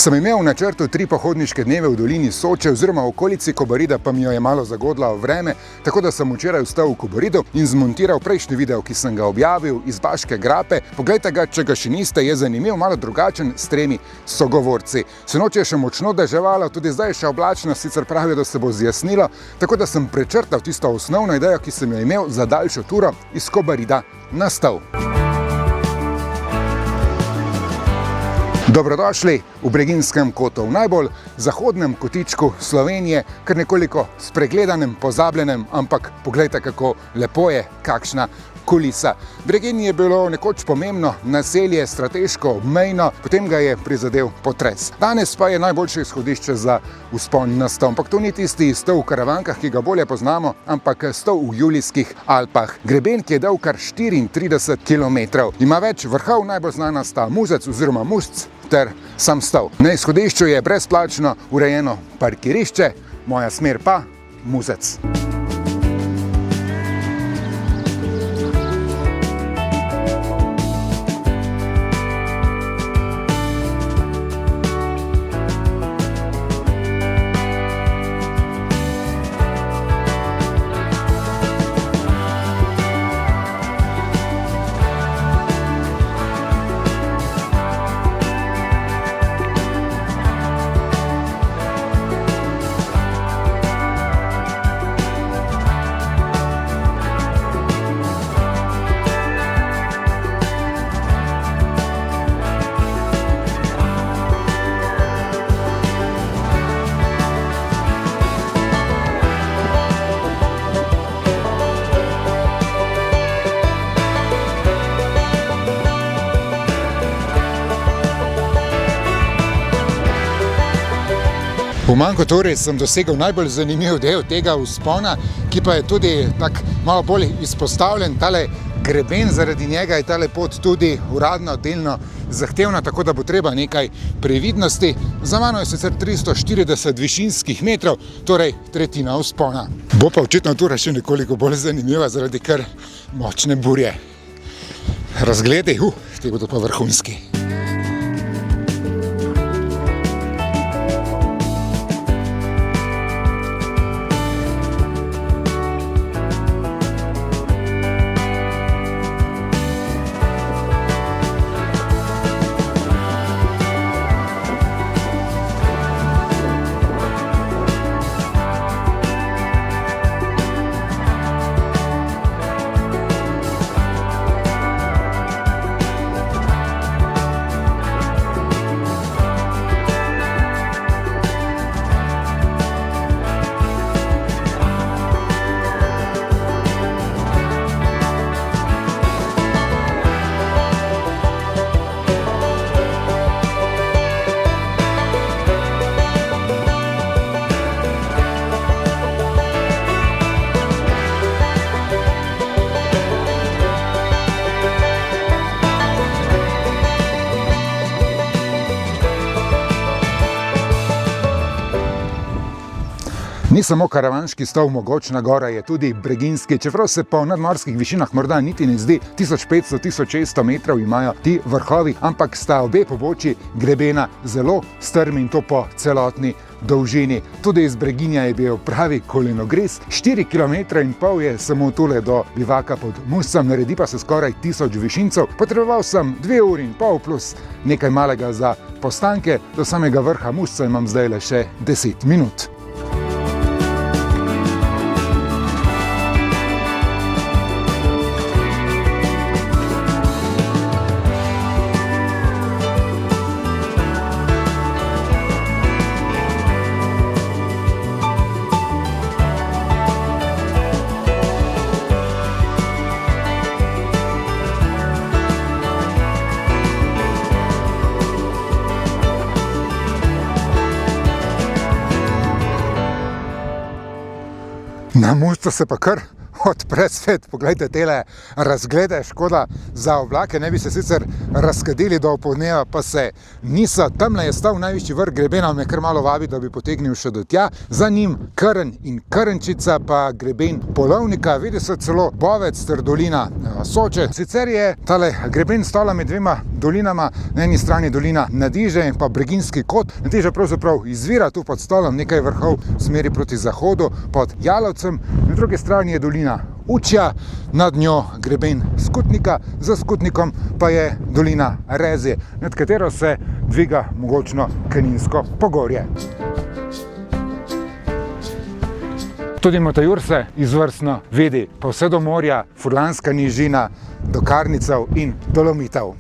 Sem imel v načrtu 3 pohodniške dneve v dolini Soče oziroma v okolici Kobarida, pa mi jo je malo zagodlalo vreme, tako da sem včeraj vstal v Kobaridu in zmontiral prejšnji video, ki sem ga objavil iz Baške grape. Poglejte ga, če ga še niste, je zanimiv, malo drugačen, s 3 sogovorci. Sinoči je še močno deževalo, tudi zdaj je še oblačno, sicer pravijo, da se bo zjasnilo, tako da sem prečrtal tisto osnovno idejo, ki sem jo imel za daljšo turo iz Kobarida na Stol. Dobrodošli v Breginjskem kotu, v najbolj zahodnem kotičku Slovenije, kar nekoliko spregledanem, pozabljenem, ampak poglejte, kako lepo je, kakšna kulisa. Breginj je bilo nekoč pomembno naselje, strateško, obmejno, potem ga je prizadel potres. Danes pa je najboljše izhodišče za vzpon na Stol. Ampak to ni tisti Stol v Karavankah, ki ga bolje poznamo, ampak Stol v Julijskih Alpah. Greben, ki je dolg kar 34 km. Ima več vrhov, najbolj znana sta Muzec oziroma Musc ter sam Stol. Na izhodišču je brezplačno urejeno parkirišče, moja smer pa Muzec. V manj kot uri sem dosegel najbolj zanimiv del tega vzpona, ki pa je tudi tak malo bolj izpostavljen. Tale greben, zaradi njega je tale pot tudi uradno, delno zahtevna, tako da bo treba nekaj previdnosti. Za mano je sicer 340 višinskih metrov, torej tretjina vzpona. Bo pa očitno tura še nekoliko bolj zanimiva, zaradi kar močne burje. Razgledi, ti bodo pa vrhunski. Ni samo karavanški Stol mogočna gora, je tudi breginjski, čeprav se po nadmorskih višinah morda niti ne zdi. 1500–1600 metrov imajo ti vrhovi, ampak sta obe pobočji grebena zelo strmi in to po celotni dolžini. Tudi iz Breginja je bil pravi kolenogres, 4,5 km je samo tule do bivaka pod Muscem, naredi pa se skoraj 1000 višincev. Potreboval sem 2,5 ure plus nekaj malega za postanke, do samega vrha Musca imam zdaj le še 10 minut. Na Muscu se pa kar odpre svet. Poglejte tele razglede, škoda za oblake, ne bi se sicer razkadili do opoldneva, pa se niso. Tamle je stal najvišji vrh grebena, me kar malo vabi, da bi potegnil še do tja. Za njim Krn in Krnčica, pa greben Polovnika, vidi se celo Bovec ter dolina Soče. Sicer je tale greben Stola med dvema dolinama, na eni strani dolina Nadiže in pa Breginjski kot. Nadiža pravzaprav izvira tu pod Stolom, nekaj vrhov v smeri proti zahodu pod Jalovcem, na drugi strani je dolina Učja, nad njo greben Skutnika, za Skutnikom pa je dolina Rezje, nad katero se dviga mogočno Kaninsko pogorje. Tudi Matajur se izvrstno vidi, pa vse do morja, Furlanska nižina, do Karnicev in Dolomitov.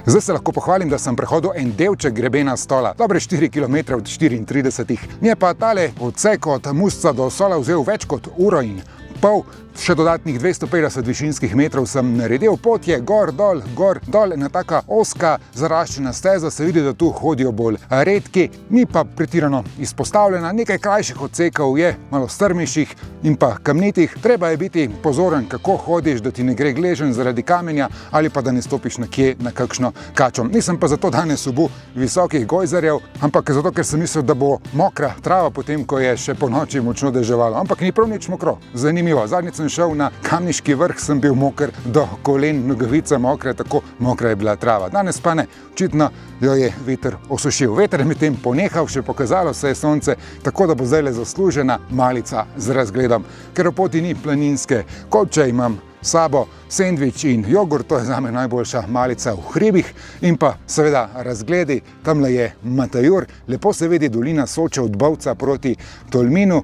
Zdaj se lahko pohvalim, da sem prehodil en delček grebena Stola, dobre 4 km od 34. Mi je pa tale odsek od Musca do Sola vzel več kot uro in pol, še dodatnih 250 višinskih metrov sem naredil. Pot je gor, dol, ena taka oska zaraščena steza, se vidi, da tu hodijo bolj redki, ni pa pretirano izpostavljena, nekaj krajših odsekov je, malo strmejših in pa kamnitih. Treba je biti pozoren, kako hodiš, da ti ne gre gleženj zaradi kamenja ali pa da ne stopiš nekje na kakšno kačo. Nisem pa zato danes obu visokih gojzarjev, ampak zato, ker sem mislil, da bo mokra trava potem, ko je še po noči močno deževalo. Ampak ni prav nič mokro. Zanimivo. Zadnjič sem šel na Kamniški vrh, sem bil moker do kolen, nogavice mokre, tako mokra je bila trava. Danes pa ne, očitno jo je veter osušil. Veter je medtem ponehal, še pokazalo se je sonce, tako da bo zdajle zaslužena malica z razgledom. Ker v poti ni planinske koče, imam sabo sendvič in jogurt, to je zame najboljša malica v hribih, in pa seveda razgledi. Tamle je Matajur, lepo se vidi dolina Soče od Bovca proti Tolminu.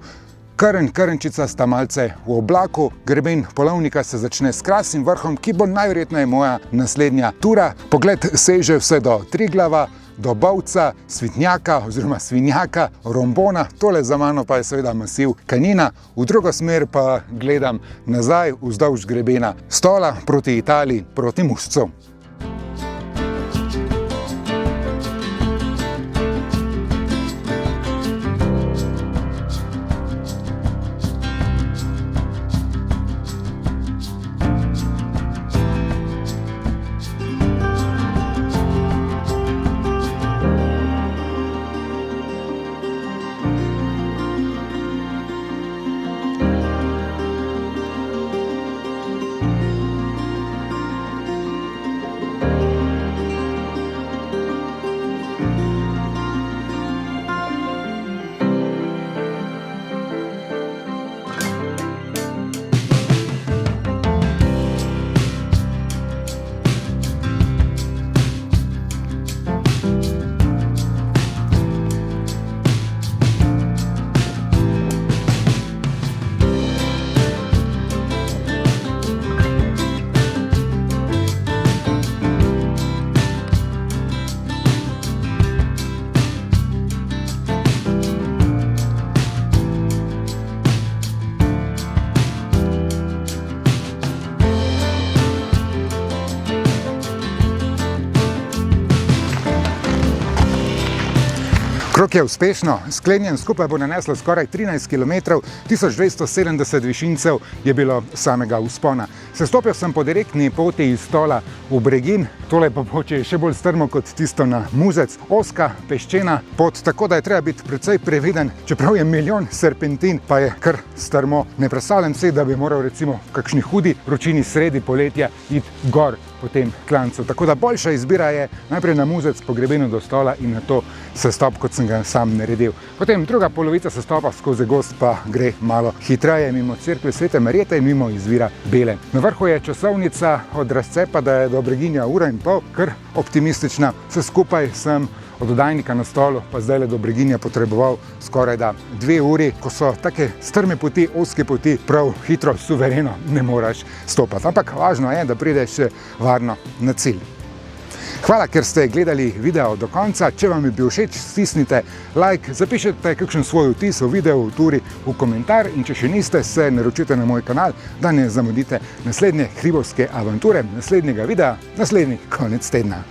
Krn, Krnčica sta malce v oblaku, greben Polovnika se začne s krasnim vrhom, ki bo najverjetneje moja naslednja tura. Pogled seže vse do Triglava, do Bovca, Svitnjaka oziroma Svinjaka, Rombona, tole za mano pa je seveda masiv Kanina, v drugo smer pa gledam nazaj vzdolž grebena Stola proti Italiji, proti Muscu. Krog je uspešno sklenjen, skupaj bo naneslo skoraj 13 km, 1270 višincev je bilo samega vzpona. Sestopil sem po direktni poti iz Stola v Bregin, tole pobočje je še bolj strmo kot tisto na Muzec, ozka, peščena pot, tako da je treba biti precej previden, čeprav je milijon serpentin, pa je kar strmo. Ne predstavljam si, da bi moral recimo v kakšni hudi vročini sredi poletja iti gor po tem klancu. Tako da boljša izbira je najprej na Muzec po grebenu do Stola in nato sestop, kot sem ga sam naredil. Potem druga polovica sestopa skozi gozd pa gre malo hitreje mimo cerkve Svete Marjete in mimo izvira Bele. Na vrhu je časovnica od razcepa, da je do Breginja 1,5 ure, kar optimistična. Vse skupaj sem od oddajnika na Stolu pa zdaj do Breginja potreboval skoraj da 2 uri, ko so take strme poti, ozke poti, prav hitro, suvereno ne moraš stopati. Ampak važno je, da prideš varno na cilj. Hvala, ker ste gledali video do konca. Če vam je bil všeč, stisnite like, zapišite kakšen svoj vtis o videu, turi v komentar in če še niste, se naročite na moj kanal, da ne zamudite naslednje hribovske avanture, naslednjega videa, naslednji konec tedna.